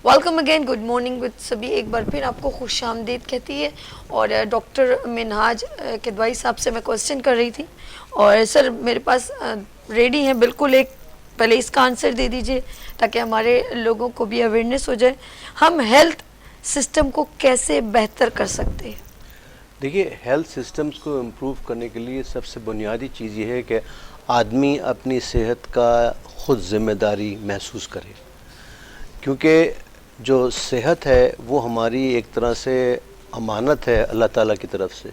Welcome again, good morning with سبھی. ایک بار پھر آپ کو خوش آمدید کہتی ہے. اور ڈاکٹر منہاج کدوائی صاحب سے میں کوسچن کر رہی تھی، اور سر میرے پاس ریڈی ہیں بالکل. ایک پہلے اس کا آنسر دے دیجئے تاکہ ہمارے لوگوں کو بھی اویئرنیس ہو جائے. ہم ہیلتھ سسٹم کو کیسے بہتر کر سکتے ہیں؟ دیکھیے، ہیلتھ سسٹمز کو امپروو کرنے کے لیے سب سے بنیادی چیز یہ ہے کہ آدمی اپنی صحت کا خود ذمہ داری محسوس کرے، کیونکہ جو صحت ہے وہ ہماری ایک طرح سے امانت ہے اللہ تعالیٰ کی طرف سے.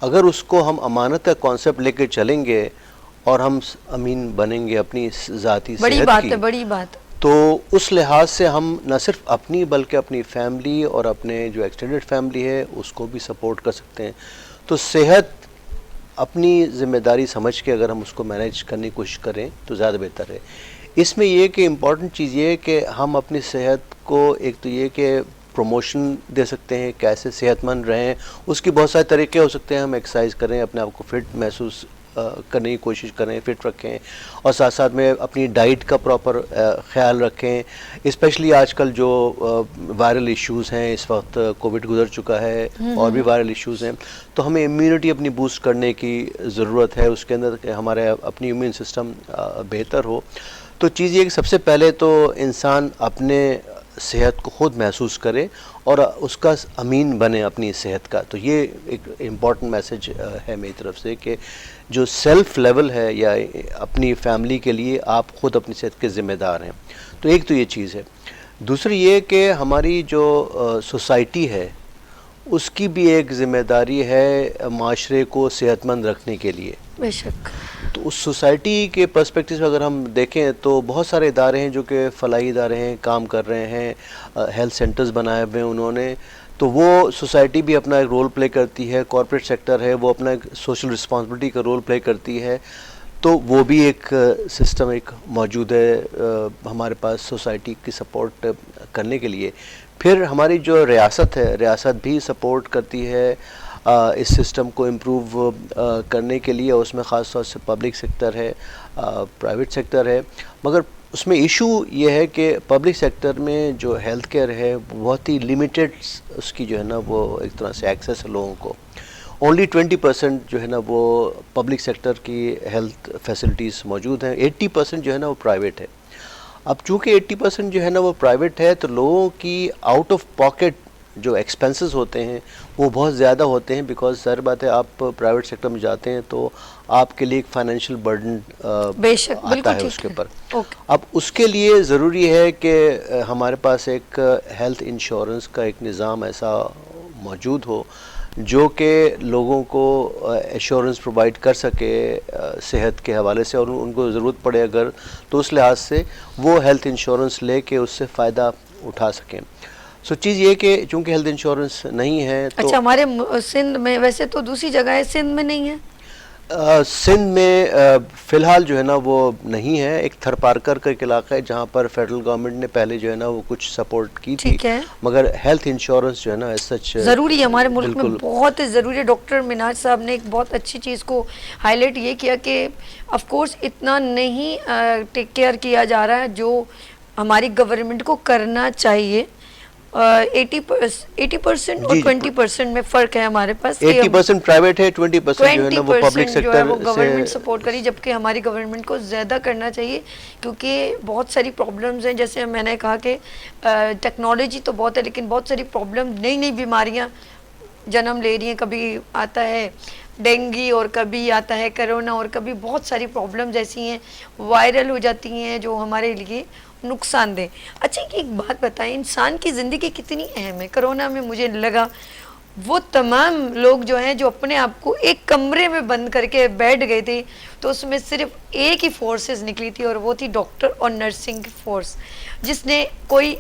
اگر اس کو ہم امانت کا کانسیپٹ لے کے چلیں گے اور ہم امین بنیں گے اپنی ذاتی بڑی صحت بات کی، ہے، بڑی بات. تو اس لحاظ سے ہم نہ صرف اپنی بلکہ اپنی فیملی اور اپنے جو ایکسٹینڈڈ فیملی ہے اس کو بھی سپورٹ کر سکتے ہیں. تو صحت اپنی ذمہ داری سمجھ کے اگر ہم اس کو مینیج کرنے کی کوشش کریں تو زیادہ بہتر ہے. اس میں یہ کہ امپورٹنٹ چیز یہ ہے کہ ہم اپنی صحت کو ایک تو یہ کہ پروموشن دے سکتے ہیں، کیسے صحت مند رہیں. اس کی بہت سارے طریقے ہو سکتے ہیں. ہم ایکسرسائز کریں، اپنے آپ کو فٹ محسوس کرنے کی کوشش کریں، فٹ رکھیں، اور ساتھ ساتھ میں اپنی ڈائٹ کا پراپر خیال رکھیں. اسپیشلی آج کل جو وائرل ایشوز ہیں، اس وقت کووڈ گزر چکا ہے اور بھی وائرل ایشوز ہیں، تو ہمیں امیونٹی اپنی بوسٹ کرنے کی ضرورت ہے. اس کے اندر کہ ہمارے اپنی امیون سسٹم بہتر ہو. تو چیز یہ کہ سب سے پہلے تو انسان اپنے صحت کو خود محسوس کرے اور اس کا امین بنے اپنی صحت کا. تو یہ ایک امپورٹنٹ میسج ہے میری طرف سے کہ جو سیلف لیول ہے یا اپنی فیملی کے لیے آپ خود اپنی صحت کے ذمہ دار ہیں. تو ایک تو یہ چیز ہے. دوسری یہ کہ ہماری جو سوسائٹی ہے اس کی بھی ایک ذمہ داری ہے معاشرے کو صحت مند رکھنے کے لیے. بے شک. تو اس سوسائٹی کے پرسپیکٹو سے اگر ہم دیکھیں تو بہت سارے ادارے ہیں جو کہ فلاحی ادارے ہیں، کام کر رہے ہیں، ہیلتھ سینٹرز بنائے ہوئے ہیں انہوں نے. تو وہ سوسائٹی بھی اپنا ایک رول پلے کرتی ہے. کارپوریٹ سیکٹر ہے وہ اپنا ایک سوشل رسپانسبلٹی کا رول پلے کرتی ہے. تو وہ بھی ایک سسٹم ایک موجود ہے ہمارے پاس سوسائٹی کی سپورٹ کرنے کے لیے. پھر ہماری جو ریاست ہے، ریاست بھی سپورٹ کرتی ہے اس سسٹم کو امپروو کرنے کے لیے. اس میں خاص طور سے پبلک سیکٹر ہے، پرائیویٹ سیکٹر ہے. مگر اس میں ایشو یہ ہے کہ پبلک سیکٹر میں جو ہیلتھ کیئر ہے بہت ہی لیمیٹڈ اس کی جو ہے نا وہ ایک طرح سے ایکسیس ہے لوگوں کو. اونلی 20% جو ہے نا وہ پبلک سیکٹر کی ہیلتھ فیسلٹیز موجود ہیں. 80% جو ہے نا وہ پرائیویٹ ہے. اب چونکہ 80% جو ہے نا وہ پرائیویٹ ہے تو لوگوں کی آؤٹ آف پاکٹ جو ایکسپینسز ہوتے ہیں وہ بہت زیادہ ہوتے ہیں. بیکاز ظاہر بات ہے آپ پرائیویٹ سیکٹر میں جاتے ہیں تو آپ کے لیے ایک فائنینشیل برڈن بے شک، آتا ہے بالکل اس کے ٹھیک ہے. اوپر. اب اس کے لیے ضروری ہے کہ ہمارے پاس ایک ہیلتھ انشورنس کا ایک نظام ایسا موجود ہو جو کہ لوگوں کو ایشورنس پرووائڈ کر سکے صحت کے حوالے سے، اور ان کو ضرورت پڑے اگر تو اس لحاظ سے وہ ہیلتھ انشورنس لے کے اس سے فائدہ اٹھا سکیں. سو چیز یہ کہ چونکہ ہیلتھ انشورنس نہیں ہے تو اچھا، ہمارے سندھ میں، ویسے تو دوسری جگہ ہے، سندھ میں نہیں ہے. سندھ میں فی الحال جو ہے نا وہ نہیں ہے. ایک تھر پارکر کا ایک علاقہ ہے جہاں پر فیڈرل گورنمنٹ نے پہلے جو ہے نا وہ کچھ سپورٹ کی تھی، ٹھیک ہے، مگر ہیلتھ انشورنس جو ہے نا سچ ضروری ہے ہمارے ملک میں، بالکل بہت ضروری ہے. ڈاکٹر منہاج صاحب نے ایک بہت اچھی چیز کو ہائی لائٹ یہ کیا کہ آف کورس اتنا نہیں ٹیک کیئر کیا جا رہا ہے جو ہماری گورنمنٹ کو کرنا چاہیے. 80% اور 20% میں فرق ہے ہمارے پاس. 80% پرائیویٹ ہے، 20% جو ہے نا وہ پبلک 20% جو ہے سیکٹر وہ سے گورنمنٹ سپورٹ کری، جبکہ ہماری گورنمنٹ کو زیادہ کرنا چاہیے. کیونکہ بہت ساری پرابلمز ہیں، جیسے میں نے کہا کہ ٹیکنالوجی تو بہت ہے لیکن بہت ساری پرابلم، نئی نئی بیماریاں جنم لے رہی ہیں. کبھی آتا ہے ڈینگی اور کبھی آتا ہے کرونا اور کبھی بہت ساری پرابلمز ایسی ہیں وائرل ہو جاتی ہیں جو ہمارے لیے نقصان دہ. اچھا ایک بات بتائیں، انسان کی زندگی کتنی اہم ہے؟ کرونا میں مجھے لگا وہ تمام لوگ جو ہیں جو اپنے آپ کو ایک کمرے میں بند کر کے بیٹھ گئے تھے تو اس میں صرف ایک ہی فورسز نکلی تھی اور وہ تھی ڈاکٹر اور نرسنگ فورس، جس نے کوئی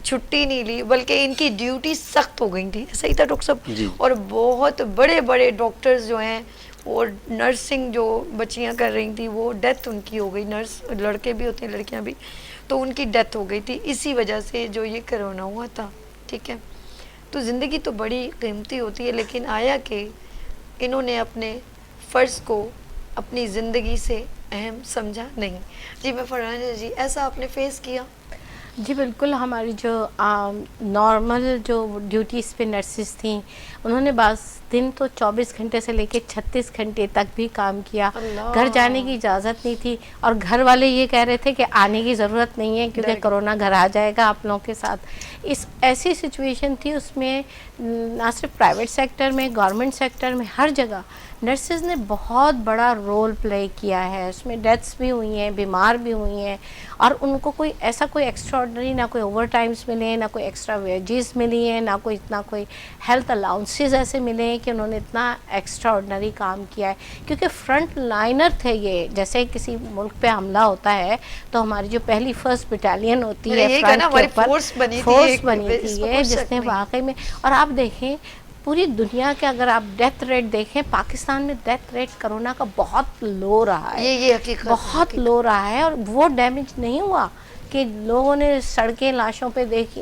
چھٹی نہیں لی بلکہ ان کی ڈیوٹی سخت ہو گئی تھی. صحیح تھا ڈاکٹر صاحب؟ جی. اور بہت بڑے بڑے ڈاکٹرز جو ہیں اور نرسنگ جو بچیاں کر رہی تھیں وہ ڈیتھ ان کی ہو گئی. نرس لڑکے بھی ہوتے ہیں لڑکیاں بھی، تو ان کی ڈیتھ ہو گئی تھی اسی وجہ سے جو یہ کرونا ہوا تھا. ٹھیک ہے، تو زندگی تو بڑی قیمتی ہوتی ہے، لیکن آیا کہ انہوں نے اپنے فرض کو اپنی زندگی سے اہم سمجھا نہیں. جی میں فرمایا جی ایسا آپ نے فیس کیا؟ جی بالکل. ہماری جو نارمل جو ڈیوٹیز پہ نرسز تھیں انہوں نے بعض دن تو 24 گھنٹے سے لے کے 36 گھنٹے تک بھی کام کیا. گھر جانے کی اجازت نہیں تھی اور گھر والے یہ کہہ رہے تھے کہ آنے کی ضرورت نہیں ہے کیونکہ کرونا گھر آ جائے گا آپ لوگوں کے ساتھ. اس ایسی سچویشن تھی, اس میں نہ صرف پرائیویٹ سیکٹر میں, گورنمنٹ سیکٹر میں, ہر جگہ نرسز نے بہت بڑا رول پلے کیا ہے. اس میں ڈیتھس بھی ہوئی ہیں, بیمار بھی ہوئی ہیں, اور ان کو کوئی ایسا کوئی ایکسٹراڈنری نہ کوئی اوور ٹائمز ملے ہیں, نہ کوئی ایکسٹرا ویجز ملی ہیں, نہ کوئی اتنا کوئی ہیلتھ الاؤنسز ایسے ملے ہیں کہ انہوں نے اتنا ایکسٹرا آرڈنری کام کیا ہے. کیونکہ فرنٹ لائنر تھے یہ. جیسے کسی ملک پہ حملہ ہوتا ہے تو ہماری جو پہلی فرسٹ بٹالین ہوتی ہے فرنٹ کے اوپر, فورس بنی تھی یہ, جس نے واقعی میں. اور آپ دیکھیں پوری دنیا کے اگر آپ ڈیتھ ریٹ دیکھیں, پاکستان میں ڈیتھ ریٹ کرونا کا بہت لو رہا ہے, یہ حقیقت بہت لو رہا ہے. اور وہ ڈیمیج نہیں ہوا کہ لوگوں نے سڑکیں لاشوں پہ دیکھی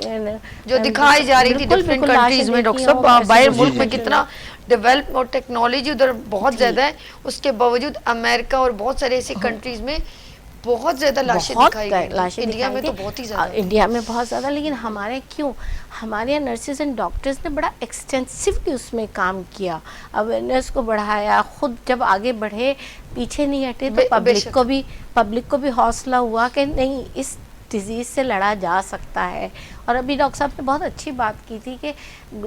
جو دکھائی جا رہی تھی ڈفرینٹ کنٹریز میں. ڈاکٹر صاحب باہر ملک میں کتنا ڈیولپ اور ٹیکنالوجی ادھر بہت زیادہ ہے, اس کے باوجود امریکہ اور بہت سارے ایسی کنٹریز میں بہت زیادہ لاشیں دکھائی گئی. انڈیا میں تو بہت ہی زیادہ, انڈیا میں بہت زیادہ. لیکن ہمارے کیوں, ہمارے یہاں نرسز اینڈ ڈاکٹرز نے بڑا ایکسٹینسولی اس میں کام کیا, اویئرنیس کو بڑھایا, خود جب آگے بڑھے پیچھے نہیں ہٹے, تو پبلک کو بھی حوصلہ ہوا کہ نہیں اس ڈیزیز سے لڑا جا سکتا ہے. اور ابھی ڈاکٹر صاحب نے بہت اچھی بات کی تھی کہ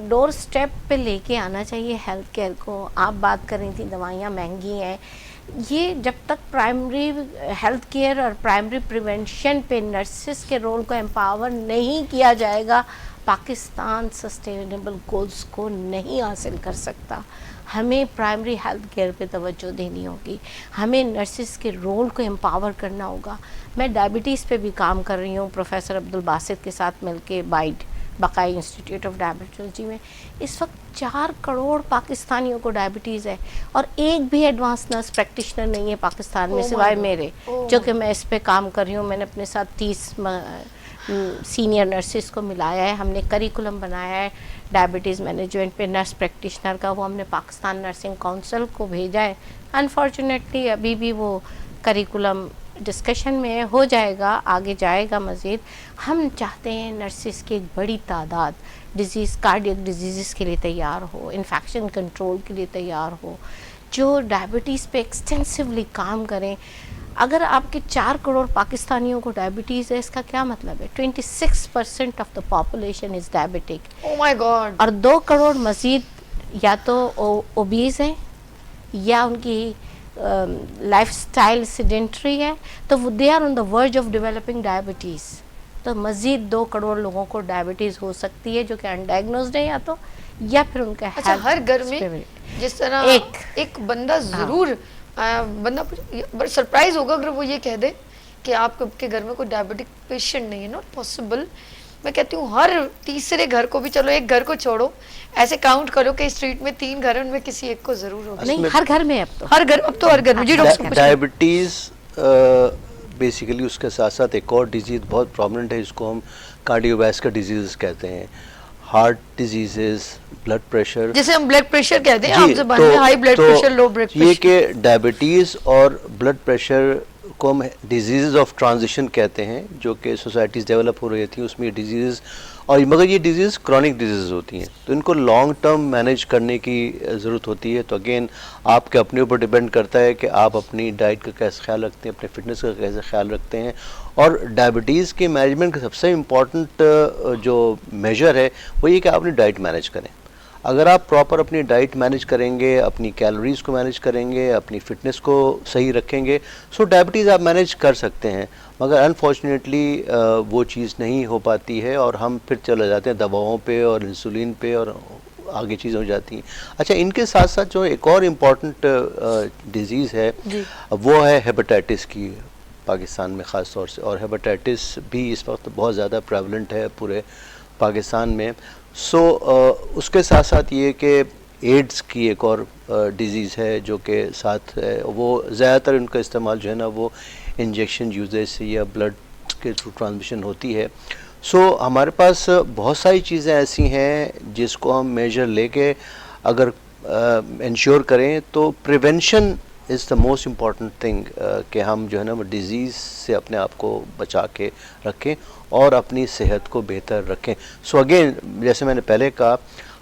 ڈور سٹیپ پہ لے کے آنا چاہیے ہیلتھ کیئر کو. آپ بات کر رہی تھیں دوائیاں مہنگی ہیں, یہ جب تک پرائمری ہیلتھ کیئر اور پرائمری پریونشن پہ نرسز کے رول کو امپاور نہیں کیا جائے گا, پاکستان سسٹینیبل گولز کو نہیں حاصل کر سکتا. ہمیں پرائمری ہیلتھ کیئر پہ توجہ دینی ہوگی, ہمیں نرسز کے رول کو امپاور کرنا ہوگا. میں ڈائبٹیز پہ بھی کام کر رہی ہوں پروفیسر عبدالباسط کے ساتھ مل کے بقائی انسٹیٹیوٹ آف ڈائبٹولوجی میں. اس وقت 4 کروڑ پاکستانیوں کو ڈائبٹیز ہے, اور ایک بھی ایڈوانس نرس پریکٹیشنر نہیں ہے پاکستان میں سوائے میرے, جو کہ میں اس پہ کام کر رہی ہوں. میں نے اپنے ساتھ 30 سینئر نرسز کو ملایا ہے. ہم نے کریکولم بنایا ہے ڈائبٹیز مینجمنٹ پہ نرس پریکٹیشنر کا, وہ ہم نے پاکستان نرسنگ کونسل کو بھیجا ہے. انفارچونیٹلی ابھی بھی وہ کریکولم ڈسکشن میں ہو جائے گا, آگے جائے گا مزید. ہم چاہتے ہیں نرسز کی ایک بڑی تعداد کارڈیک ڈیزیزز کے لیے تیار ہو, انفیکشن کنٹرول کے لیے تیار ہو, جو ڈائبٹیز پہ ایکسٹینسولی کام کریں. اگر آپ کے 4 کروڑ پاکستانیوں کو ڈائبٹیز ہے, اس کا کیا مطلب ہے 26% of the population is diabetic. O my God. اور 2 کروڑ مزید یا تو اوبیز ہیں یا ان کی لائف سٹائل سیڈنٹری ہے, تو وہ they are on the verge of developing diabetes. تو مزید 2 کروڑ لوگوں کو ڈائبٹیز ہو سکتی ہے جو کہ انڈائگنوزڈ ہے, یا پھر ان کا ہر گھر میں جس طرح ایک بندہ ضرور, بندہ بڑا سرپرائز ہوگا اگر وہ یہ کہہ دے کہ آپ کے گھر میں کوئی ڈائبٹک پیشنٹ نہیں ہے. Not possible. میں کہتی ہوں ہر تیسرے گھر کو بھی, چلو ایک گھر کو چھوڑو, ایسے کاؤنٹ کرو کہ اسٹریٹ میں 3 گھر ہیں, ان میں کسی ایک کو ضرور ہوگا. نہیں, ہر گھر میں, اب تو ہر گھر میں. جی ڈاکٹر صاحب, ڈائبٹیز بیسیکلی اس کے ساتھ ساتھ ایک اور ڈیزیز بہت پرومننٹ ہے, اس کو ہم کارڈیو ویسکولر ڈیزیز کہتے ہیں. ہارٹ ڈیزیزز, بلڈ پریشر, جسے ہم بلڈ پریشر کہتے ہیں عام زبان میں, high blood pressure, low blood pressure. یہ کہ ڈائبٹیز اور بلڈ پریشر کو ہم ڈیزیز آف ٹرانزیشن کہتے ہیں, جو کہ سوسائٹیز ڈیولپ ہو رہی تھیں اس میں یہ ڈیزیز, اور مگر یہ ڈیزیز کرونک ڈیزیز ہوتی ہیں, تو ان کو لانگ ٹرم مینیج کرنے کی ضرورت ہوتی ہے. تو اگین آپ کے اپنے اوپر ڈیپینڈ کرتا ہے کہ آپ اپنی ڈائٹ کا کیسے خیال رکھتے ہیں, اپنے فٹنس کا کیسے خیال رکھتے ہیں. اور ڈائبٹیز کے مینجمنٹ کا سب سے امپورٹنٹ جو میجر ہے وہ یہ کہ آپ اپنی ڈائٹ مینیج کریں. اگر آپ پراپر اپنی ڈائٹ مینیج کریں گے, اپنی کیلوریز کو مینیج کریں گے, اپنی فٹنس کو صحیح رکھیں گے, سو ڈائبٹیز آپ مینیج کر سکتے ہیں. مگر انفارچونیٹلی وہ چیز نہیں ہو پاتی ہے, اور ہم پھر چلے جاتے ہیں دواؤں پہ اور انسولین پہ, اور آگے چیزیں ہو جاتی ہیں. اچھا, ان کے ساتھ ساتھ جو ایک اور امپورٹنٹ ڈیزیز ہے وہ ہے ہیپاٹائٹس کی, پاکستان میں خاص طور سے. اور ہیپاٹائٹس بھی اس وقت بہت زیادہ پریولنٹ ہے پورے پاکستان میں. سو اس کے ساتھ ساتھ یہ کہ ایڈز کی ایک اور ڈیزیز ہے جو کہ ساتھ ہے, وہ زیادہ تر ان کا استعمال جو ہے نا وہ انجیکشن یوزیج سے یا بلڈ کے تھرو ٹرانسمیشن ہوتی ہے. سو ہمارے پاس بہت ساری چیزیں ایسی ہیں جس کو ہم میجر لے کے اگر انشور کریں تو prevention is the most important thing کہ ہم جو ہے نا وہ ڈیزیز سے اپنے آپ کو بچا کے رکھیں اور اپنی صحت کو بہتر رکھیں. سو اگین جیسے میں نے پہلے کہا,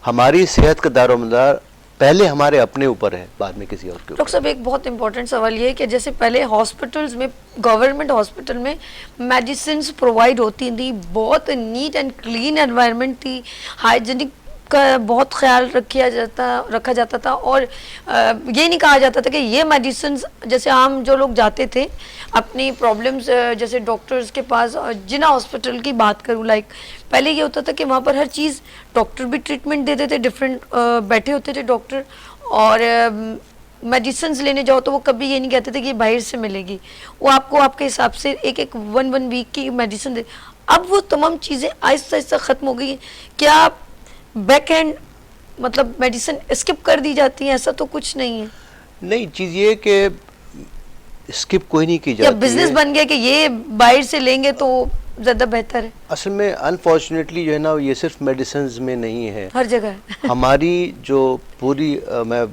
ہماری صحت کا دار و مدار پہلے ہمارے اپنے اوپر ہے, بعد میں کسی اور کے اوپر. ڈاکٹر صاحب ایک بہت امپورٹنٹ سوال یہ ہے کہ جیسے پہلے ہاسپٹلز میں, گورنمنٹ ہاسپٹل میں میڈیسنز پرووائڈ ہوتی تھیں, بہت نیٹ اینڈ کلین انوائرمنٹ تھی, ہائیجینک کا بہت خیال رکھا جاتا تھا, اور یہ نہیں کہا جاتا تھا کہ یہ میڈیسنز, جیسے عام جو لوگ جاتے تھے اپنی پرابلمز جیسے ڈاکٹرز کے پاس, جنا ہاسپٹل کی بات کروں, لائک پہلے یہ ہوتا تھا کہ وہاں پر ہر چیز ڈاکٹر بھی ٹریٹمنٹ دیتے تھے, ڈفرینٹ بیٹھے ہوتے تھے ڈاکٹر, اور میڈیسنز لینے جاؤ تو وہ کبھی یہ نہیں کہتے تھے کہ یہ باہر سے ملے گی, وہ آپ کو آپ کے حساب سے ایک ون ویک کی میڈیسن دے. اب وہ تمام چیزیں آہستہ آہستہ ختم ہو گئی ہیں. کیا بیک اینڈ مطلب میڈیسن اسکپ کر دی جاتی ہیں؟ ایسا تو کچھ نہیں ہے. نہیں, چیز یہ کہ اسکپ کوئی نہیں کی یا جاتی بزنس ہے. بن گیا کہ یہ باہر سے لیں گے تو زیادہ بہتر ہے. اصل میں انفارچونیٹلی جو ہے نا یہ صرف میڈیسنز میں نہیں ہے, ہر جگہ ہے. ہماری جو پوری میں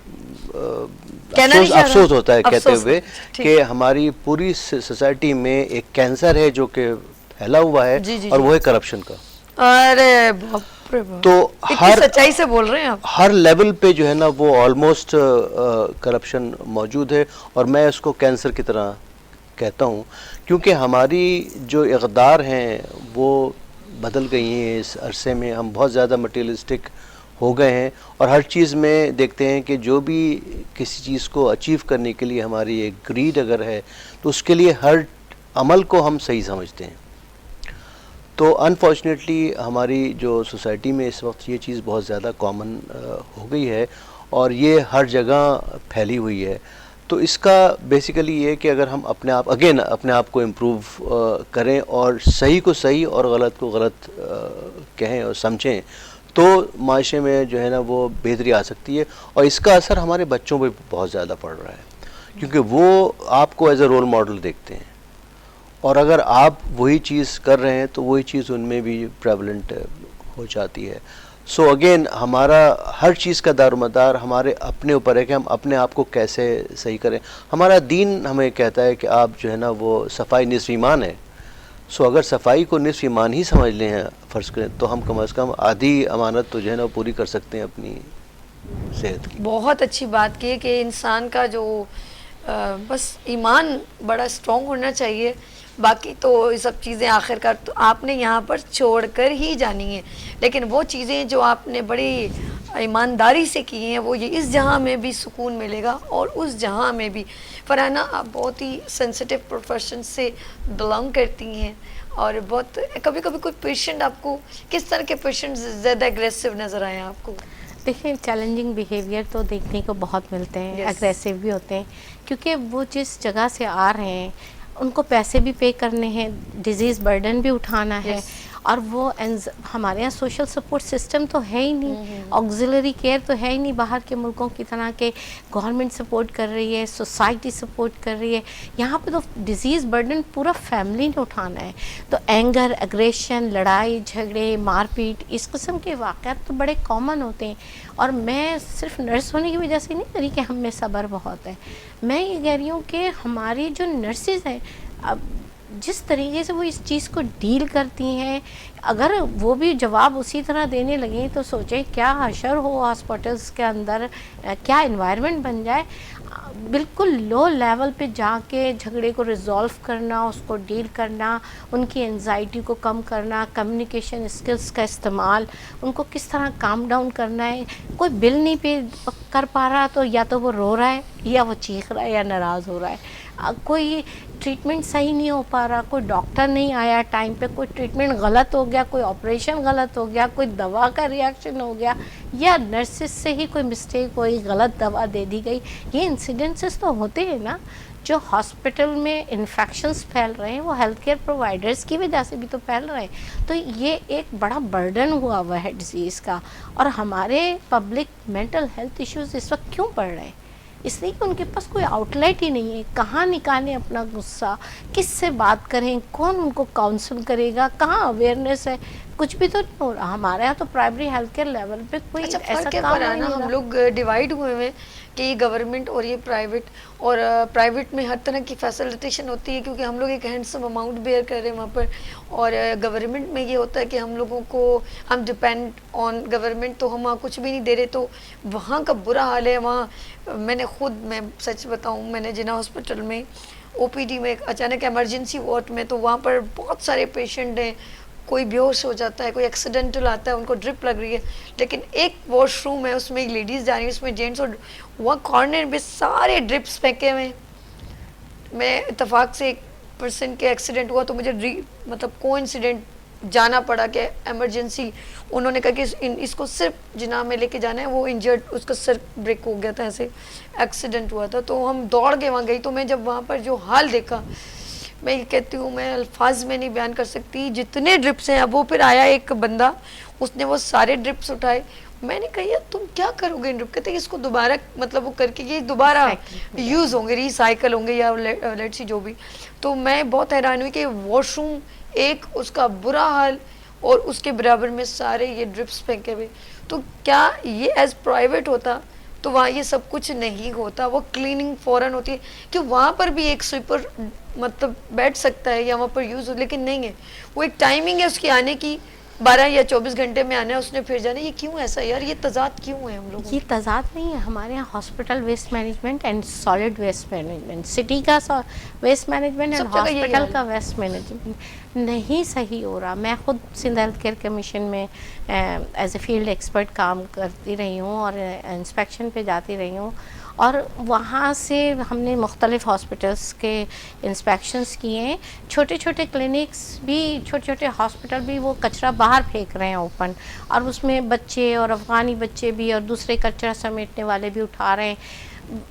کہنا نہیں چاہ رہا. افسوس ہوتا ہے کہتے افسوس. ہوئے ٹھیک. کہ ہماری پوری سوسائٹی میں ایک کینسر ہے جو کہ پھیلا ہوا ہے, جی جی اور جی. وہ ہے کرپشن کا. ارے باپ رے باپ. تو اتنی سچائی سے بول رہے ہیں آپ. ہر لیول پہ جو ہے نا وہ آلموسٹ کرپشن موجود ہے, اور میں اس کو کینسر کی طرح کہتا ہوں, کیونکہ ہماری جو اقدار ہیں وہ بدل گئی ہیں اس عرصے میں. ہم بہت زیادہ مٹیریلسٹک ہو گئے ہیں, اور ہر چیز میں دیکھتے ہیں کہ جو بھی کسی چیز کو اچیو کرنے کے لیے ہماری ایک گریڈ اگر ہے تو اس کے لیے ہر عمل کو ہم صحیح سمجھتے ہیں. تو انفارچونیٹلی ہماری جو سوسائٹی میں اس وقت یہ چیز بہت زیادہ کامن ہو گئی ہے, اور یہ ہر جگہ پھیلی ہوئی ہے. تو اس کا بیسیکلی یہ کہ اگر ہم اپنے آپ کو امپروو کریں, اور صحیح کو صحیح اور غلط کو غلط کہیں اور سمجھیں, تو معاشرے میں جو ہے نا وہ بہتری آ سکتی ہے. اور اس کا اثر ہمارے بچوں پہ بہت زیادہ پڑ رہا ہے, کیونکہ وہ آپ کو ایز اے رول ماڈل دیکھتے ہیں, اور اگر آپ وہی چیز کر رہے ہیں تو وہی چیز ان میں بھی پریولنٹ ہو جاتی ہے. سو اگین ہمارا ہر چیز کا دار و مدار ہمارے اپنے اوپر ہے کہ ہم اپنے آپ کو کیسے صحیح کریں. ہمارا دین ہمیں کہتا ہے کہ آپ جو ہے نا وہ صفائی نصف ایمان ہے. سو اگر صفائی کو نصف ایمان ہی سمجھ لیں ہیں فرض کریں, تو ہم کم از کم آدھی امانت تو جو ہے نا وہ پوری کر سکتے ہیں اپنی صحت کی. بہت اچھی بات کی ہے کہ انسان کا جو بس ایمان بڑا اسٹرانگ ہونا چاہیے, باقی تو یہ سب چیزیں آخر کار تو آپ نے یہاں پر چھوڑ کر ہی جانی ہیں. لیکن وہ چیزیں جو آپ نے بڑی ایمانداری سے کی ہیں وہ یہ اس جہاں میں بھی سکون ملے گا, اور اس جہاں میں بھی. فرحانہ, آپ بہت ہی سینسیٹیو پروفیشن سے بلانگ کرتی ہیں, اور بہت کبھی کبھی کوئی پیشنٹ آپ کو کس طرح کے پیشنٹ زیادہ اگریسو نظر آئے آپ کو؟ دیکھیں, چیلنجنگ بیہیویئر تو دیکھنے کو بہت ملتے ہیں, اگریسو بھی ہوتے ہیں, کیونکہ وہ جس جگہ سے آ رہے ہیں ان کو پیسے بھی پے کرنے ہیں, ڈیزیز برڈن بھی اٹھانا ہے, اور وہ ہمارے یہاں سوشل سپورٹ سسٹم تو ہے ہی نہیں, آکزیلری کیئر تو ہے ہی نہیں باہر کے ملکوں کی طرح کہ گورنمنٹ سپورٹ کر رہی ہے, سوسائٹی سپورٹ کر رہی ہے. یہاں پہ تو ڈیزیز برڈن پورا فیملی نے اٹھانا ہے. تو اینگر, اگریشن, لڑائی جھگڑے, مار پیٹ, اس قسم کے واقعات تو بڑے کامن ہوتے ہیں. اور میں صرف نرس ہونے کی وجہ سے نہیں کہہ رہی کہ ہم میں صبر بہت ہے, میں یہ کہہ رہی ہوں کہ ہماری جو نرسز ہیں اب جس طریقے سے وہ اس چیز کو ڈیل کرتی ہیں, اگر وہ بھی جواب اسی طرح دینے لگیں تو سوچیں کیا حشر ہو ہاسپٹلس کے اندر, کیا انوائرمنٹ بن جائے. بالکل لو لیول پہ جا کے جھگڑے کو ریزولو کرنا, اس کو ڈیل کرنا, ان کی انزائٹی کو کم کرنا, کمیونیکیشن اسکلس کا استعمال, ان کو کس طرح کام ڈاؤن کرنا ہے. کوئی بل نہیں پے کر پا رہا تو یا تو وہ رو رہا ہے, یا وہ چیخ رہا ہے, یا ناراض ہو رہا ہے. کوئی ٹریٹمنٹ صحیح نہیں ہو پا رہا, کوئی ڈاکٹر نہیں آیا ٹائم پہ, کوئی ٹریٹمنٹ غلط ہو گیا, کوئی آپریشن غلط ہو گیا, کوئی دوا کا ریئیکشن ہو گیا, یا نرسز سے ہی کوئی مسٹیک ہوئی, غلط دوا دے دی گئی. یہ انسیڈنسز تو ہوتے ہیں نا. جو ہاسپٹل میں انفیکشنز پھیل رہے ہیں وہ ہیلتھ کیئر پرووائڈرز کی وجہ سے بھی تو پھیل رہے ہیں. تو یہ ایک بڑا برڈن ہوا ہوا ہے ڈیزیز کا. اور ہمارے پبلک مینٹل ہیلتھ ایشوز اس وقت کیوں بڑھ رہے ہیں؟ اس لیے کہ ان کے پاس کوئی آؤٹ لیٹ ہی نہیں ہے. کہاں نکالیں اپنا غصہ, کس سے بات کریں, کون ان کو کاؤنسل کرے گا, کہاں اویئرنیس ہے. کچھ بھی تو نہیں ہو رہا. ہمارے یہاں تو پرائمری ہیلتھ کیئر لیول پہ کوئی اچھا ایسا فرق ہے کام فرحانہ, نہیں ہم ہو لوگ ڈیوائڈ ہوئے ہیں کہ یہ گورنمنٹ اور یہ پرائیویٹ, اور پرائیویٹ میں ہر طرح کی فیسلٹیشن ہوتی ہے کیونکہ ہم لوگ ایک ہینڈسم اماؤنٹ بیئر کر رہے ہیں وہاں پر, اور گورنمنٹ میں یہ ہوتا ہے کہ ہم لوگوں کو ہم ڈپینڈ آن گورنمنٹ, تو ہم وہاں کچھ بھی نہیں دے رہے, تو وہاں کا برا حال ہے. وہاں میں نے خود, میں سچ بتاؤں, میں نے جنا ہاسپٹل میں او پی ڈی میں اچانک ایمرجنسی وارڈ میں, تو وہاں پر بہت سارے پیشنٹ ہیں, کوئی بیہوش ہو جاتا ہے, کوئی ایکسیڈنٹل آتا ہے, ان کو ڈرپ لگ رہی ہے, لیکن ایک واش روم ہے, اس میں ایک لیڈیز جا رہی ہے, اس میں جینٹس, اور وہاں کارنر میں سارے ڈرپس پھینکے ہوئے. میں اتفاق سے ایک پرسن کے ایکسیڈنٹ ہوا تو مجھے مطلب کو انسیڈنٹ جانا پڑا کہ ایمرجنسی, انہوں نے کہا کہ اس کو صرف جناح میں لے کے جانا ہے, وہ انجرڈ, اس کا سر بریک ہو گیا تھا, ایسے ایکسیڈنٹ ہوا تھا. تو ہم دوڑ کے وہاں گئی, تو میں جب وہاں پر جو حال دیکھا, میں یہ کہتی ہوں, میں الفاظ میں نہیں بیان کر سکتی جتنے ڈرپس ہیں. اب وہ پھر آیا ایک بندہ, اس نے وہ سارے ڈرپس اٹھائے, میں نے کہا یار تم کیا کرو گے ڈرپ, کہتے اس کو دوبارہ مطلب وہ کر کے یہ دوبارہ یوز ہوں گے, ریسائیکل ہوں گے یا لیٹ سی جو بھی. تو میں بہت حیران ہوئی کہ واش روم ایک, اس کا برا حال, اور اس کے برابر میں سارے یہ ڈرپس پھینکے ہوئے. تو کیا یہ ایز پرائیویٹ ہوتا تو وہاں یہ سب کچھ نہیں ہوتا, وہ کلیننگ فوراً ہوتی ہے کہ وہاں پر بھی ایک سویپر مطلب بیٹھ سکتا ہے یا وہاں پر یوز ہو, لیکن نہیں ہے. وہ ایک ٹائمنگ ہے اس کی آنے کی, 12 یا 24 گھنٹے میں آنا ہے, اس نے پھر جانا. یہ کیوں ایسا یار, یہ تضاد کیوں ہے ہم لوگوں؟ یہ تضاد نہیں ہے, ہمارے یہاں hospital waste management and solid waste management, city کا ویسٹ مینجمنٹ اینڈ ہاسپٹل کا ویسٹ مینجمنٹ نہیں صحیح ہو رہا. میں خود سندھ ہیلتھ کیئر کمیشن میں ایز اے فیلڈ ایکسپرٹ کام کرتی رہی ہوں اور انسپیکشن پہ جاتی رہی ہوں, اور وہاں سے ہم نے مختلف ہاسپٹلس کے انسپیکشنس کیے ہیں. چھوٹے چھوٹے کلینکس بھی, چھوٹے چھوٹے ہاسپٹل بھی وہ کچرا باہر پھینک رہے ہیں اوپن, اور اس میں بچے اور افغانی بچے بھی اور دوسرے کچرا سمیٹنے والے بھی اٹھا رہے ہیں.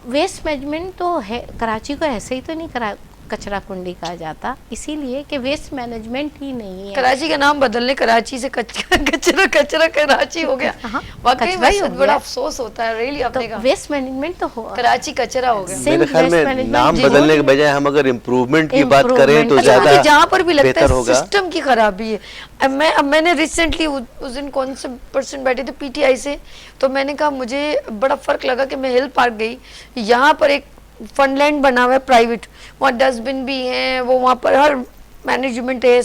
ویسٹ مینجمنٹ تو ہے, کراچی کو ایسے ہی تو نہیں کچرا کنڈی کہا جاتا, اسی لیے کہ ویسٹ مینجمنٹ ہی نہیں ہے. کراچی کا نام بدلنے, کراچی سے کچرا کراچی ہو گیا. واقعی میں بڑا افسوس ہوتا ہے ریلی اپنے کا, ویسٹ مینجمنٹ تو ہو, کراچی کچرا ہو گیا. میرے خیال میں نام بدلنے کے بجائے ہم اگر امپروومنٹ کی بات کریں تو زیادہ جہاں پر بھی لگتا بہتر ہے ہوگا. سسٹم کی خرابی ہے. اب میں نے ریسنٹلی اس دن کون سے پرسن بیٹھے تھے پی ٹی آئی سے, تو میں نے کہا مجھے بڑا فرق لگا کہ میں ہل پارک گئی, یہاں پر ایک فن لینڈ بنا ہوا ہے پرائیویٹ, وہاں ڈسٹ بن بھی ہیں, وہ وہاں پر ہر مینجمنٹ ہے,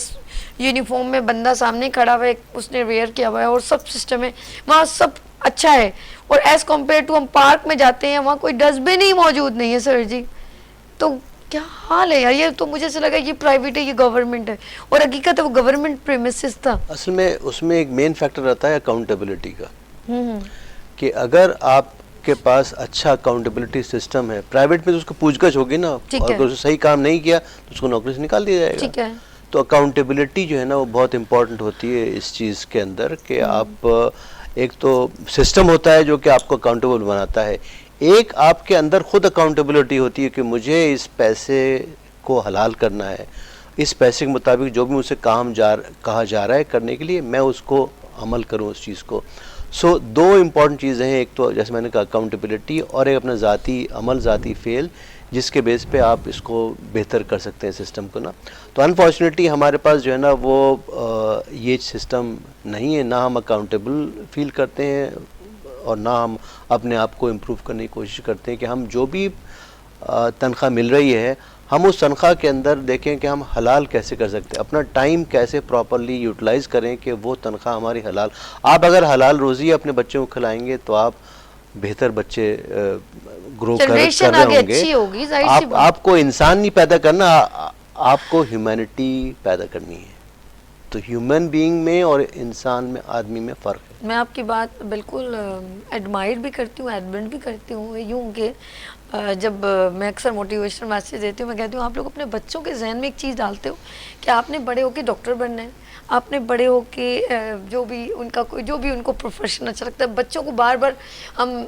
یونیفارم میں بندہ سامنے کھڑا ہوا ہے, اس نے ویئر کیا ہوا ہے, اور سب سسٹم ہے وہاں, سب اچھا ہے. اور ایز کمپیئر ٹو ہم پارک میں جاتے ہیں, وہاں کوئی ڈسٹ بن ہی موجود نہیں ہے سر جی. تو کیا حال ہے یار, یہ تو مجھے سے لگا یہ پرائیویٹ ہے, یہ گورنمنٹ ہے, اور حقیقت ہے وہ گورنمنٹ پریمیسز تھا. اصل میں اس میں ایک مین فیکٹر رہتا ہے اکاؤنٹیبلٹی کا, کہ اگر آپ کے پاس اچھا اکاؤنٹیبلٹی سسٹم ہے, پرائیویٹ میں تو اس کو پوچھ گچھ ہوگی نا, اور اگر اس نے صحیح کام نہیں کیا تو اس کو نوکری سے نکال دیا جائے گا. تو اکاؤنٹیبلٹی جو ہے نا وہ بہت امپورٹنٹ ہوتی ہے اس چیز کے اندر, کہ آپ ایک تو سسٹم ہوتا ہے جو کہ آپ کو اکاؤنٹیبل بناتا ہے, ایک آپ کے اندر خود اکاؤنٹیبلٹی ہوتی ہے کہ مجھے اس پیسے کو حلال کرنا ہے, اس پیسے کے مطابق جو بھی مجھ سے کام کہا جا رہا ہے کرنے کے لیے, میں اس کو عمل کروں اس چیز کو. سو دو امپورٹنٹ چیزیں ہیں, ایک تو جیسے میں نے کہا اکاؤنٹیبلٹی, اور ایک اپنا ذاتی عمل, ذاتی فعل, جس کے بیس پہ آپ اس کو بہتر کر سکتے ہیں سسٹم کو نا. تو انفارچونیٹلی ہمارے پاس جو ہے نا وہ یہ سسٹم نہیں ہے, نہ ہم اکاؤنٹیبل فیل کرتے ہیں اور نہ ہم اپنے آپ کو امپروو کرنے کی کوشش کرتے ہیں کہ ہم جو بھی تنخواہ مل رہی ہے ہم اس تنخواہ کے اندر دیکھیں کہ ہم حلال کیسے کر سکتے ہیں, اپنا ٹائم کیسے پراپرلی یوٹیلائز کریں کہ وہ تنخواہ ہماری حلال. آپ اگر حلال روزی اپنے بچوں کو کھلائیں گے تو آپ بہتر بچے گرو کر رہے ہوں گے. آپ کو انسان نہیں پیدا کرنا, آپ کو ہیومینٹی پیدا کرنی ہے. تو ہیومن بینگ میں اور انسان میں, آدمی میں فرق ہے. میں آپ کی بات بالکل ایڈمائر بھی کرتی ہوں, ایڈمنٹ بھی کرتی ہوں. یوں کہ جب میں اکثر موٹیویشنل میسیج دیتی ہوں, میں کہتی ہوں آپ لوگ اپنے بچوں کے ذہن میں ایک چیز ڈالتے ہو کہ آپ نے بڑے ہو کے ڈاکٹر بننا ہے, آپ نے بڑے ہو کے جو بھی ان کو پروفیشن اچھا لگتا ہے, بچوں کو بار بار ہم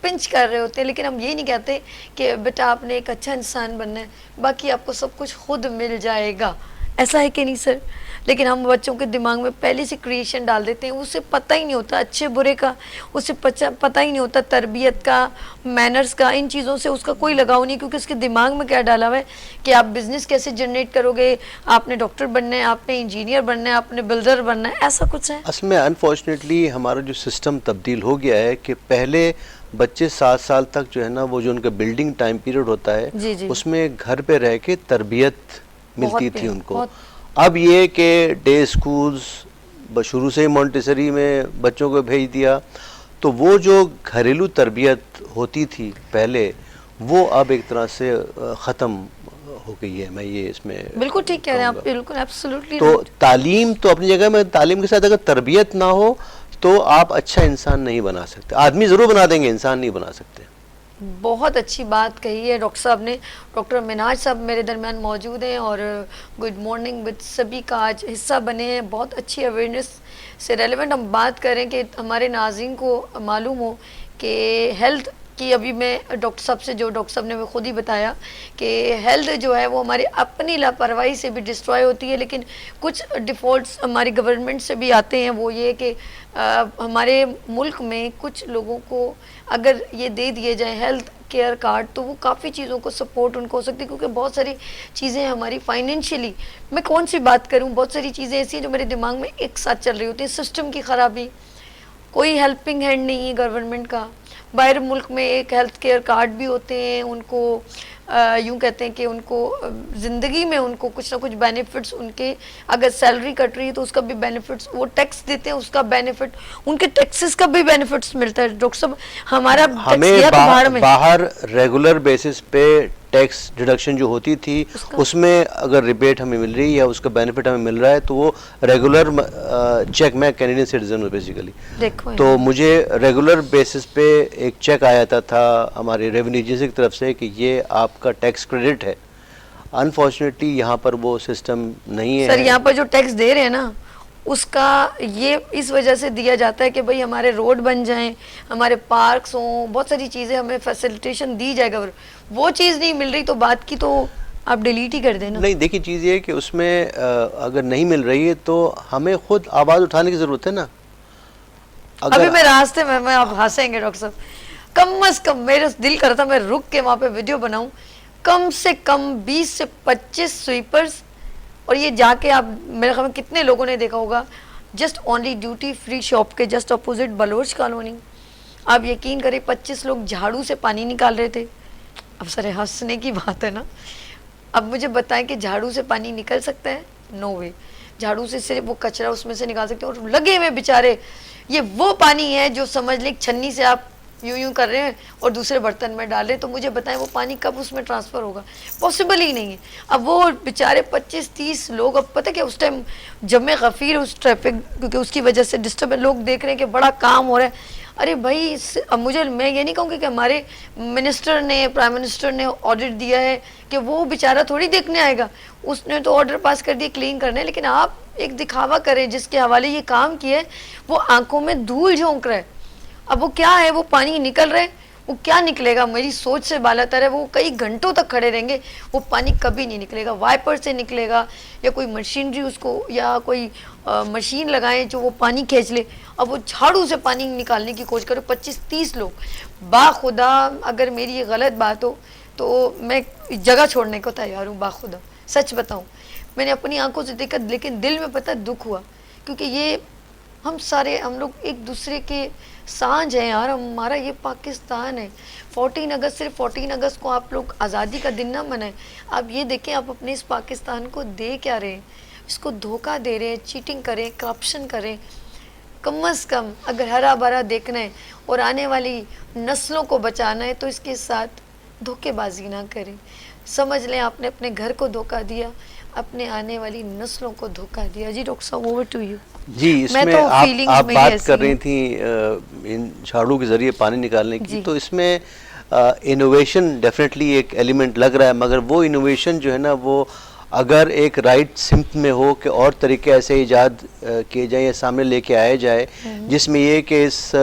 پنچ کر رہے ہوتے ہیں, لیکن ہم یہ نہیں کہتے کہ بیٹا آپ نے ایک اچھا انسان بننا ہے, باقی آپ کو سب کچھ خود مل جائے گا. ایسا ہے کہ نہیں سر؟ لیکن ہم بچوں کے دماغ میں پہلے سے کریشن ڈال دیتے ہیں, اسے پتہ ہی نہیں ہوتا اچھے برے کا, اسے پتہ ہی نہیں ہوتا تربیت کا, مینرز کا, ان چیزوں سے اس کا کوئی لگاؤ نہیں, کیونکہ اس کے دماغ میں کیا ڈالا ہوا ہے کہ آپ بزنس کیسے جنریٹ کرو گے, آپ نے ڈاکٹر بننا ہے, آپ نے انجینئر بننا ہے, آپ نے بلڈر بننا ہے, ایسا کچھ ہے. اصل میں انفارچونیٹلی ہمارا جو سسٹم تبدیل ہو گیا ہے کہ پہلے بچے 7 سال تک جو ہے نا وہ جو ان کا بلڈنگ ٹائم پیریڈ ہوتا ہے اس میں گھر پہ رہ کے تربیت ملتی تھی ان کو. اب یہ کہ ڈے اسکولز شروع سے ہی مونٹیسری میں بچوں کو بھیج دیا, تو وہ جو گھریلو تربیت ہوتی تھی پہلے وہ اب ایک طرح سے ختم ہو گئی ہے. میں یہ اس میں بالکل ٹھیک کہہ رہے ہیں آپ, بالکل ایبسولوٹلی. تو تعلیم تو اپنی جگہ میں, تعلیم کے ساتھ اگر تربیت نہ ہو تو آپ اچھا انسان نہیں بنا سکتے. آدمی ضرور بنا دیں گے, انسان نہیں بنا سکتے. بہت اچھی بات کہی ہے ڈاکٹر صاحب نے. ڈاکٹر منہاج صاحب میرے درمیان موجود ہیں, اور گڈ مارننگ وتھ سبھی کا آج حصہ بنے ہیں. بہت اچھی اویئرنیس سے ریلیونٹ ہم بات کریں کہ ہمارے ناظرین کو معلوم ہو کہ ہیلتھ کی, ابھی میں ڈاکٹر صاحب سے, جو ڈاکٹر صاحب نے خود ہی بتایا کہ ہیلتھ جو ہے وہ ہماری اپنی لاپرواہی سے بھی ڈسٹروائے ہوتی ہے, لیکن کچھ ڈیفالٹس ہماری گورنمنٹ سے بھی آتے ہیں. وہ یہ کہ ہمارے ملک میں کچھ لوگوں کو اگر یہ دے دیے جائیں ہیلتھ کیئر کارڈ تو وہ کافی چیزوں کو سپورٹ ان کو ہو سکتی ہے, کیونکہ بہت ساری چیزیں ہماری فائنینشلی, میں کون سی بات کروں, بہت ساری چیزیں ایسی ہیں جو میرے دماغ میں ایک ساتھ چل رہی ہوتی ہیں. سسٹم کی خرابی, کوئی ہیلپنگ ہینڈ نہیں ہے گورنمنٹ کا. باہر ملک میں ایک ہیلتھ کیئر کارڈ بھی ہوتے ہیں, ان کو یوں کہتے ہیں کہ ان کو زندگی میں ان کو کچھ نہ کچھ بینیفٹس, ان کے اگر سیلری کٹ رہی ہے تو اس کا بھی بینیفٹس, وہ ٹیکس دیتے ہیں اس کا بینیفٹ, ان کے ٹیکسز کا بھی بینیفٹس ملتا ہے. ڈاکٹر صاحب ہمارا ہمیں باہر ریگولر بیسس پہ ٹیکس ڈیڈکشن جو ہوتی تھی اس میں اگر ریبیٹ ہمیں مل رہی ہے یا اس کا بینیفٹ ہمیں مل رہا ہے تو وہ ریگولر چیک, میں کینیڈین سٹیزن ہوں بیسیکلی, تو مجھے ریگولر بیسس پہ ایک چیک آیا تھا ہماری ریونیو ایجنسی کی طرف سے کہ یہ آپ کا ٹیکس کریڈٹ ہے. انفارچونیٹلی یہاں پر وہ سسٹم نہیں ہے. سر یہاں پر جو ٹیکس دے رہے ہیں نا اس کا یہ اس وجہ سے دیا جاتا ہے کہ بھئی ہمارے روڈ بن جائیں, ہمارے پارکس ہوں, بہت ساری چیزیں ہمیں فیسیلیٹیشن دی جائے گا. وہ چیز نہیں مل رہی تو بات کی تو آپ ڈیلیٹ ہی کر دینا. نہیں دیکھیے, چیز یہ ہے کہ اس میں اگر نہیں مل رہی ہے تو ہمیں خود آواز اٹھانے کی ضرورت ہے نا. ابھی میں راستے میں آپ ہنسیں گے ڈاکٹر صاحب, کم از کم میرے دل کرتا میں رک کے وہاں پہ ویڈیو بناؤں, کم سے کم 20 سے 25 سویپرز, اور یہ جا کے آپ میرے خیال میں کتنے لوگوں نے دیکھا ہوگا, just only duty free shop کے جسٹ اپوزٹ بلوچ کالونی, آپ یقین کریں 25 لوگ جھاڑو سے پانی نکال رہے تھے. اب سر ہنسنے کی بات ہے نا, اب مجھے بتائیں کہ جھاڑو سے پانی نکل سکتا ہے؟ نو وے. جھاڑو سے صرف وہ کچرا اس میں سے نکال سکتے ہیں, اور لگے ہوئے بیچارے, یہ وہ پانی ہے جو سمجھ لیں چھنی سے آپ یوں کر رہے ہیں اور دوسرے برتن میں ڈال رہے ہیں, تو مجھے بتائیں وہ پانی کب اس میں ٹرانسفر ہوگا؟ پاسبل ہی نہیں ہے. اب وہ بیچارے 25-30 لوگ, اب پتہ کہ اس ٹائم جمع غفیر اس ٹریفک, کیونکہ اس کی وجہ سے ڈسٹرب, لوگ دیکھ رہے ہیں کہ بڑا کام ہو رہا ہے. ارے بھائی اب مجھے, میں یہ نہیں کہوں گی کہ ہمارے منسٹر نے, پرائم منسٹر نے آرڈر دیا ہے کہ وہ بیچارہ تھوڑی دیکھنے آئے گا, اس نے تو آرڈر پاس کر دیا کلین کرنے, لیکن آپ ایک دکھاوا کریں جس کے حوالے یہ کام کیا ہے وہ آنکھوں میں دھول جھونک رہا ہے. اب وہ کیا ہے, وہ پانی نکل رہا ہے, وہ کیا نکلے گا؟ میری سوچ سے بالا تر ہے, وہ کئی گھنٹوں تک کھڑے رہیں گے, وہ پانی کبھی نہیں نکلے گا. وائپر سے نکلے گا یا کوئی مشینری اس کو, یا کوئی مشین لگائیں جو وہ پانی کھینچ لے. اب وہ جھاڑو سے پانی نکالنے کی کوشش کرو, 25-30 لوگ. باخدا اگر میری یہ غلط بات ہو تو میں جگہ چھوڑنے کو تیار ہوں, باخدا سچ بتاؤں. میں نے اپنی آنکھوں سے دیکھا, لیکن دل میں پتہ دکھ ہوا, کیونکہ یہ ہم لوگ ایک دوسرے کے سانج ہیں یار. ہمارا یہ پاکستان ہے. 14 اگست, صرف 14 اگست کو آپ لوگ آزادی کا دن نہ منائیں. آپ یہ دیکھیں آپ اپنے اس پاکستان کو دے کیا رہے ہیں, اس کو دھوکہ دے رہے ہیں, چیٹنگ کریں, کرپشن کریں. کم از کم اگر ہرا بھرا دیکھنا ہے اور آنے والی نسلوں کو بچانا ہے تو اس کے ساتھ دھوکے بازی نہ کریں. سمجھ لیں آپ نے اپنے گھر کو دھوکہ دیا, اپنے آنے والی نسلوں کو دھوکہ دیا. جی ڈاکٹر صاحب اوور ٹو یو. جی اس میں آپ بات کر رہی تھیں ان جھاڑو کے ذریعے پانی نکالنے کی, تو اس میں انوویشن ڈیفینیٹلی ایک ایلیمنٹ لگ رہا ہے, مگر وہ انوویشن جو ہے نا وہ اگر ایک رائٹ سمت میں ہو کہ اور طریقے ایسے ایجاد کیے جائیں یا سامنے لے کے آئے جائے جس میں یہ کہ اس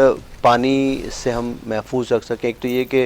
پانی سے ہم محفوظ رکھ سکیں. ایک تو یہ کہ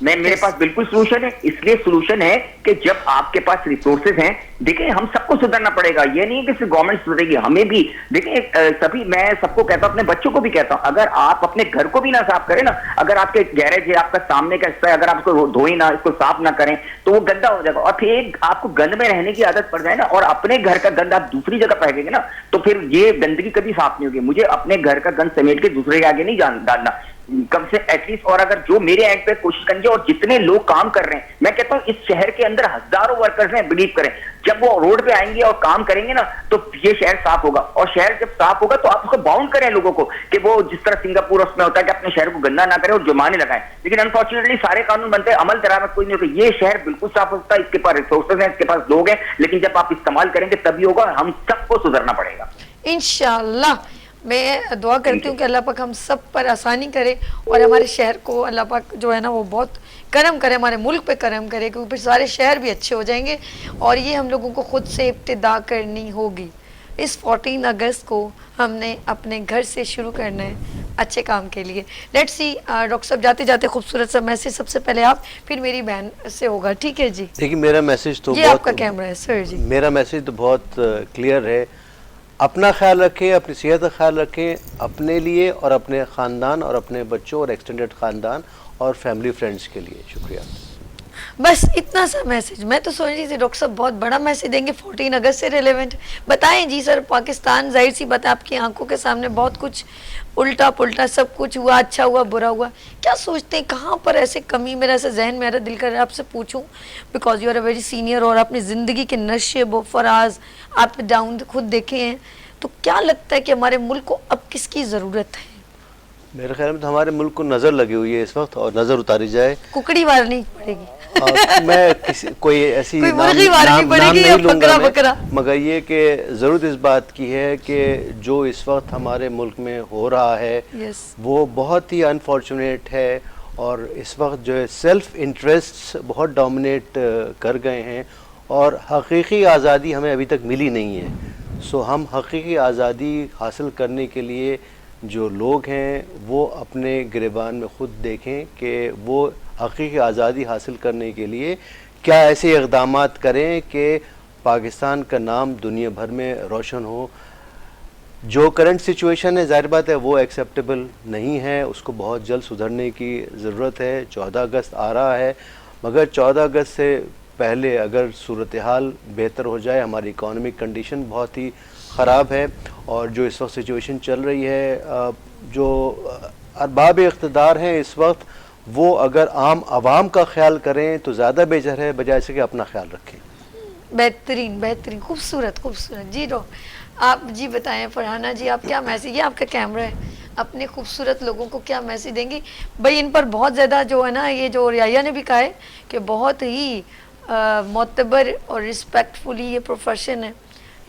میرے پاس بالکل سولوشن ہے. اس لیے سولوشن ہے کہ جب آپ کے پاس ریسورسز ہیں, دیکھیں ہم سب کو سدھرنا پڑے گا. یہ نہیں کہ صرف گورنمنٹ سدھرے گی, ہمیں بھی. دیکھیں سبھی, میں سب کو کہتا ہوں, اپنے بچوں کو بھی کہتا ہوں, اگر آپ اپنے گھر کو بھی نہ صاف کریں نا, اگر آپ کے گیرج ہے, آپ کا سامنے کا حصہ ہے, اگر آپ اس کو دھوئیں نہ, اس کو صاف نہ کریں تو وہ گندا ہو جائے گا. اور پھر آپ کو گند میں رہنے کی عادت پڑ جائے نا, اور اپنے گھر کا گند آپ دوسری جگہ پھینکیں گے نا, تو پھر یہ گندگی کبھی صاف نہیں ہوگی. مجھے اپنے گھر کا گند سمیٹ کے دوسرے کے آگے نہیں ڈالنا, کم سے ایٹ لیسٹ. اور اگر جو میرے اینڈ پہ کوشش کریں گے, اور جتنے لوگ کام کر رہے ہیں, میں کہتا ہوں اس شہر کے اندر ہزاروں ورکرز ہیں, بلیو کریں, جب وہ روڈ پہ آئیں گے اور کام کریں گے نا, تو یہ شہر صاف ہوگا. اور شہر جب صاف ہوگا تو آپ اس کو باؤنڈ کریں لوگوں کو, کہ وہ جس طرح سنگاپور اس میں ہوتا ہے کہ اپنے شہر کو گندا نہ کریں اور جرمانے لگائیں. لیکن انفارچونیٹلی سارے قانون بنتے ہیں, عمل درآمد کوئی نہیں ہوتا. یہ شہر بالکل صاف ہوتا ہے, اس کے پاس ریسورسز ہیں, اس کے پاس لوگ ہیں, لیکن جب آپ استعمال کریں گے تبھی ہوگا. ہم سب کو سدھرنا پڑے گا انشاءاللہ. میں دعا کرتی ہوں کہ اللہ پاک ہم سب پر آسانی کرے, اور ہمارے شہر کو اللہ پاک جو ہے نا وہ بہت کرم کرے, ہمارے ملک پہ کرم کرے, کیونکہ پھر سارے شہر بھی اچھے ہو جائیں گے. اور یہ ہم لوگوں کو خود سے ابتدا کرنی ہوگی. اس 14 اگست کو ہم نے اپنے گھر سے شروع کرنا ہے اچھے کام کے لیے. لیٹس سی ڈاکٹر صاحب, جاتے جاتے خوبصورت سا میسج سب سے پہلے آپ, پھر میری بہن سے ہوگا, ٹھیک ہے جی؟ دیکھیے میرا میسج تو یہ آپ کا کیمرہ ہے سر جی. میرا میسج تو بہت کلیئر ہے. اپنا خیال رکھیں, اپنی صحت کا خیال رکھیں, اپنے لیے اور اپنے خاندان اور اپنے بچوں اور ایکسٹینڈڈ خاندان اور فیملی فرینڈس کے لیے. شکریہ. بس اتنا سا میسج. میں تو سوچ رہی تھی ڈاکٹر صاحب بہت بڑا میسج دیں گے 14 اگست سے ریلیونٹ. بتائیں جی سر. پاکستان ظاہر سی بات ہے آپ کی آنکھوں کے سامنے بہت کچھ الٹا پلٹا سب کچھ ہوا, اچھا ہوا برا ہوا. کیا سوچتے ہیں کہاں پر ایسے کمی, میرا ایسا ذہن, میرا دل کر رہا ہے آپ سے پوچھوں, because you are a very senior, اور اپنی زندگی کے نشے و فراز آپ ڈاؤن خود دیکھے ہیں, تو کیا لگتا ہے کہ ہمارے ملک کو اب کس کی ضرورت ہے؟ میرے خیال میں تو ہمارے ملک کو نظر لگی ہوئی ہے اس وقت, اور نظر اتاری جائے. ککڑی وارنی پڑے گی. میں کوئی ایسی کوئی نام مرغی وارنی پڑے گی, یا نہیں لوں گا بکرا, مگر یہ کہ ضرورت اس بات کی ہے کہ جو اس وقت ہمارے ملک میں ہو رہا ہے وہ بہت ہی انفارچونیٹ ہے. اور اس وقت جو ہے سیلف انٹرسٹ بہت ڈومینیٹ کر گئے ہیں, اور حقیقی آزادی ہمیں ابھی تک ملی نہیں ہے. سو ہم حقیقی آزادی حاصل کرنے کے لیے جو لوگ ہیں وہ اپنے گریبان میں خود دیکھیں کہ وہ حقیقی آزادی حاصل کرنے کے لیے کیا ایسے اقدامات کریں کہ پاکستان کا نام دنیا بھر میں روشن ہو. جو کرنٹ سچویشن ہے ظاہر بات ہے وہ ایکسیپٹیبل نہیں ہے, اس کو بہت جلد سدھرنے کی ضرورت ہے. 14 اگست آ رہا ہے, مگر 14 اگست سے پہلے اگر صورتحال بہتر ہو جائے, ہماری اکانومک کنڈیشن بہت ہی خراب ہے, اور جو اس وقت سچویشن چل رہی ہے, جو ارباب اقتدار ہیں اس وقت وہ اگر عام عوام کا خیال کریں تو زیادہ بہتر ہے, بجائے سے کہ اپنا خیال رکھیں. بہترین بہترین, خوبصورت خوبصورت. جی آپ جی بتائیں فرحانہ جی, آپ کیا میسیج, یہ آپ کا کیمرہ ہے, اپنے خوبصورت لوگوں کو کیا میسیج دیں گی؟ بھائی ان پر بہت زیادہ جو ہے نا, یہ جو رعایا نے بھی کہا ہے کہ بہت ہی معتبر اور رسپیکٹفلی یہ پروفیشن ہے,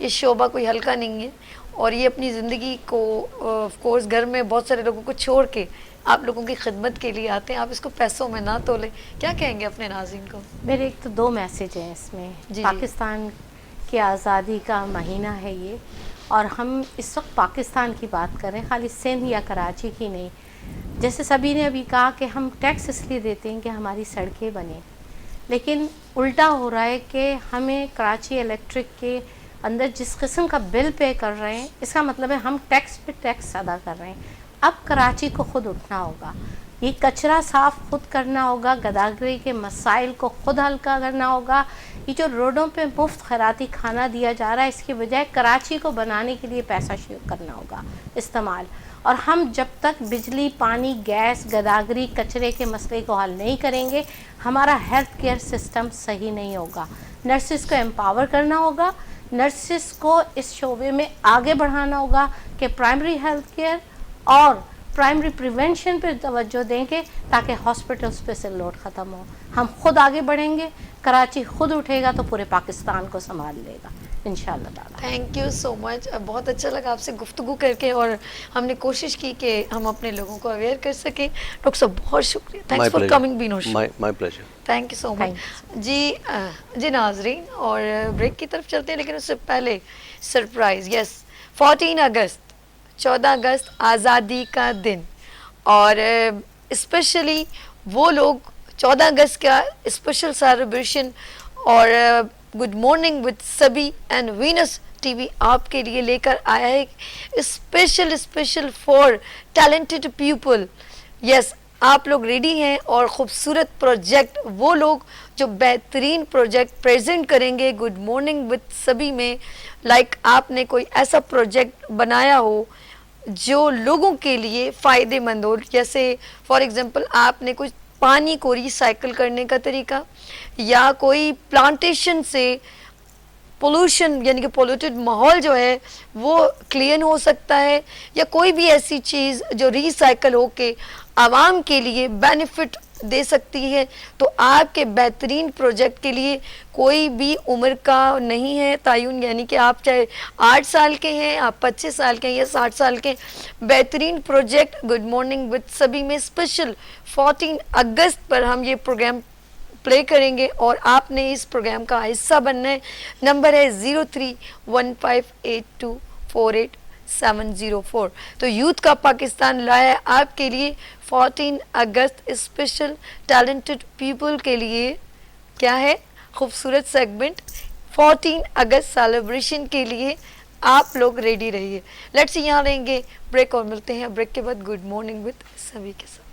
یہ شعبہ کوئی ہلکا نہیں ہے, اور یہ اپنی زندگی کو آف کورس گھر میں بہت سارے لوگوں کو چھوڑ کے آپ لوگوں کی خدمت کے لیے آتے ہیں. آپ اس کو پیسوں میں نہ تولیں. کیا کہیں گے اپنے ناظرین کو؟ میرے ایک تو 2 میسیج ہیں اس میں. پاکستان کی آزادی کا مہینہ ہے یہ, اور ہم اس وقت پاکستان کی بات کریں, خالی سندھ یا کراچی کی نہیں. جیسے سبھی نے ابھی کہا کہ ہم ٹیکس اس لیے دیتے ہیں کہ ہماری سڑکیں بنیں, لیکن الٹا ہو رہا ہے کہ ہمیں کراچی الیکٹرک کے اندر جس قسم کا بل پے کر رہے ہیں, اس کا مطلب ہے ہم ٹیکس پہ ٹیکس ادا کر رہے ہیں. اب کراچی کو خود اٹھنا ہوگا, یہ کچرا صاف خود کرنا ہوگا, گداگری کے مسائل کو خود حل کرنا ہوگا. یہ جو روڈوں پہ مفت خیراتی کھانا دیا جا رہا ہے, اس کے بجائے کراچی کو بنانے کے لیے پیسہ کرنا ہوگا استعمال. اور ہم جب تک بجلی, پانی, گیس, گداگری, کچرے کے مسئلے کو حل نہیں کریں گے, ہمارا ہیلتھ کیئر سسٹم صحیح نہیں ہوگا. نرسز کو امپاور کرنا ہوگا, نرسز کو اس شعبے میں آگے بڑھانا ہوگا کہ پرائمری ہیلتھ کیئر اور پرائمری پریونشن پہ توجہ دیں گے تاکہ ہاسپٹلس پہ سے لوڈ ختم ہو. ہم خود آگے بڑھیں گے, کراچی خود اٹھے گا تو پورے پاکستان کو سنبھال لے گا انشاءاللہ تعالیٰ. تھینک یو سو مچ. بہت اچھا لگا آپ سے گفتگو کر کے, اور ہم نے کوشش کی کہ ہم اپنے لوگوں کو اویئر کر سکیں. ڈاکٹر صاحب بہت شکریہ, تھینکس فار کمنگ بینوش. My pleasure. Thank you so much. جی ناظرین, اور بریک کی طرف چلتے ہیں, لیکن اس سے پہلے سرپرائز. یس 14 اگست 14 اگست آزادی کا دن, اور اسپیشلی وہ لوگ 14 اگست کا اسپیشل سیلیبریشن اور گڈ مارننگ وتھ سبھی اینڈ وینس ٹی وی آپ کے لیے لے کر آیا ہے اسپیشل فار ٹیلنٹڈ پیپل. یس آپ لوگ ریڈی ہیں اور خوبصورت پروجیکٹ وہ لوگ جو بہترین پروجیکٹ پریزنٹ کریں گے گڈ مارننگ وتھ سبھی میں. لائک آپ نے کوئی ایسا پروجیکٹ بنایا ہو جو لوگوں کے لیے فائدے مند ہو, جیسے فار ایگزامپل آپ نے کچھ پانی کو ریسائیکل کرنے کا طریقہ, یا کوئی پلانٹیشن سے پولوشن یعنی کہ پولوٹیڈ ماحول جو ہے وہ کلین ہو سکتا ہے, یا کوئی بھی ایسی چیز جو ریسائیکل ہو کے عوام کے لیے بینیفٹ دے سکتی ہے. تو آپ کے بہترین پروجیکٹ کے لیے کوئی بھی عمر کا نہیں ہے تعین, یعنی کہ آپ چاہے 8 سال کے ہیں, آپ 25 سال کے ہیں یا 60 سال کے. بہترین پروجیکٹ گڈ مارننگ وتھ سبھی میں اسپیشل 14 اگست پر ہم یہ پروگرام پلے کریں گے اور آپ نے اس پروگرام کا حصہ بننا ہے. نمبر ہے 031582484704. تو یوتھ کا پاکستان لایا آپ کے لیے 14 اگست اسپیشل ٹیلنٹڈ پیپل کے لیے کیا ہے خوبصورت سیگمنٹ 14 اگست سیلیبریشن کے لیے. آپ لوگ ریڈی رہیے. لیٹس یہاں لیں گے بریک اور ملتے ہیں بریک کے بعد گڈ مارننگ وتھ سبھی کے ساتھ.